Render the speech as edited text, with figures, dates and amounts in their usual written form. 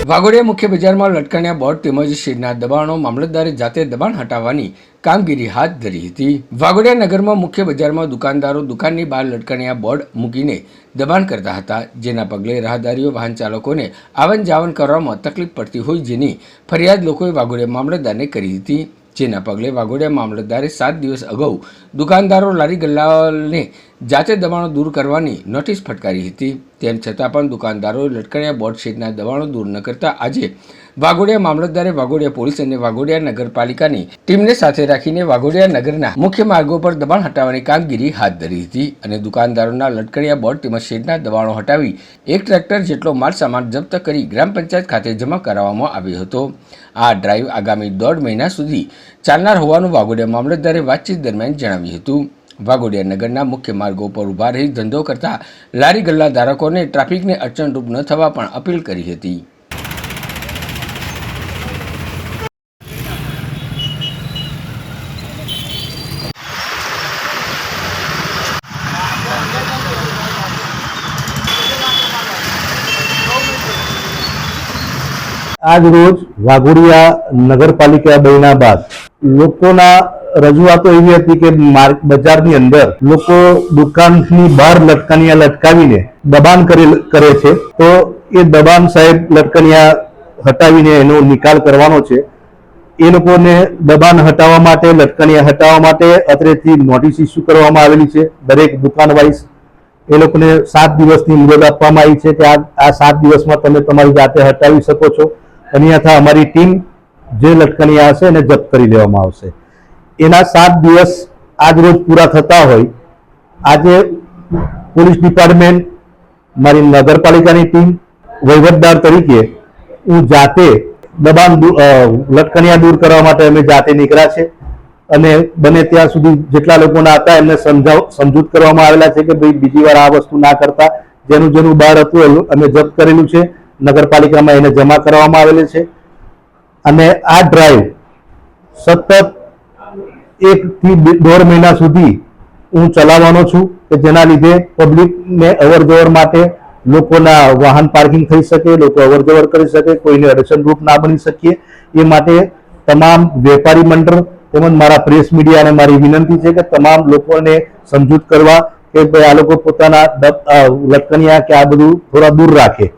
વાઘોડિયા મુખ્ય બજારમાં લટકણ્યા બોર્ડ તેમજ શેડના દબાણો મામલતદારે જાતે દબાણ હટાવવાની કામગીરી હાથ ધરી હતી। વાઘોડિયા નગરમાં મુખ્ય બજારમાં દુકાનદારો દુકાનની બહાર લટકણ્યા બોર્ડ મૂકીને દબાણ કરતા હતા, જેના પગલે રાહદારીઓ વાહન ચાલકોને આવન જાવન કરવામાં તકલીફ પડતી હોય, જેની ફરિયાદ લોકોએ વાઘોડિયા મામલતદારને કરી હતી। જેના પગલે વાઘોડિયા મામલતદારે 7 દિવસ અગાઉ દુકાનદારો લારી ગલ્લાને જાતે દબાણો દૂર કરવાની નોટિસ ફટકારી હતી। તેમ છતાં પણ દુકાનદારોએ લટકણ્યા બોર્ડ શેડના દબાણો દૂર ન કરતા આજે વાઘોડિયા મામલતદારે વાઘોડિયા પોલીસ અને વાઘોડિયા નગરપાલિકાની ટીમને સાથે રાખીને વાઘોડિયા નગરના મુખ્ય માર્ગો પર દબાણ હટાવવાની કામગીરી હાથ ધરી હતી અને દુકાનદારોના લટકણ્યા બોર્ડ તેમજ શેડના દબાણો હટાવી 1 ટ્રેક્ટર જેટલો માલ સામાન જપ્ત કરી ગ્રામ પંચાયત ખાતે જમા કરાવવામાં આવ્યો હતો। આ ડ્રાઈવ આગામી 1.5 મહિના સુધી ચાલનાર હોવાનું વાઘોડિયા મામલતદારે વાતચીત દરમિયાન જણાવ્યું હતું। વાઘોડિયા નગરના મુખ્ય માર્ગો પર ઊભા રહી ધંધો કરતા લારી ગલ્લા ધારકોને ટ્રાફિકને અડચણરૂપ ન થવા પણ અપીલ કરી હતી। આજ રોજ વાઘોડિયા નગરપાલિકા બન્યા બાદ લોકોના રજૂઆતો એવી હતી કે બજારની અંદર લોકો દુકાનની બહાર લટકણિયા લટકાવીને દબાણ કરે છે, તો એ દબાણ સાહેબ લટકણિયા હટાવીને એનો નિકાલ કરવાનો છે। એ લોકોને દબાણ હટાવવા માટે, લટકણિયા હટાવવા માટે અત્રેથી નોટિસ ઇસ્યુ કરવામાં આવેલી છે। દરેક દુકાન વાઇઝ એ લોકોને 7 દિવસની મુદત આપવામાં આવી છે કે આ 7 દિવસમાં તમે તમારી જાતે હટાવી શકો છો, અન્યથા અમારી ટીમ જે લટકણિયા હશે એને જપ્ત કરી લેવામાં આવશે। એના 7 દિવસ આજ રોજ પૂરા થતા હોય આજે પોલીસ ડિપાર્ટમેન્ટ, મારી નગરપાલિકાની ટીમ, વહીવટદાર તરીકે હું જાતે દબાણ લટકણિયા દૂર કરવા માટે અમે જાતે નીકળ્યા છે અને બને ત્યાં સુધી જેટલા લોકોના હતા એમને સમજૂત કરવામાં આવેલા છે કે ભાઈ બીજી વાર આ વસ્તુ ના કરતા। જેનું બહાર હતું અમે જપ્ત કરેલું છે, નગરપાલિકામાં એને જમા કરવામાં આવેલી છે અને આ ડ્રાઈવ સતત 1 થી 1.5 મહિના સુધી હું ચલાવવાનો છું કે જેના લીધે પબ્લિકને અવર જવર માટે લોકોના વાહન પાર્કિંગ થઈ શકે, લોકો અવર જવર કરી શકે, કોઈને અડચણરૂપ ના બની શકીએ એ માટે તમામ વેપારી મંડળ તેમજ મારા પ્રેસ મીડિયાને મારી વિનંતી છે કે તમામ લોકોને સમજૂત કરવા કે ભાઈ આ લોકો પોતાના લટકણિયા કે આ બધું થોડા દૂર રાખે।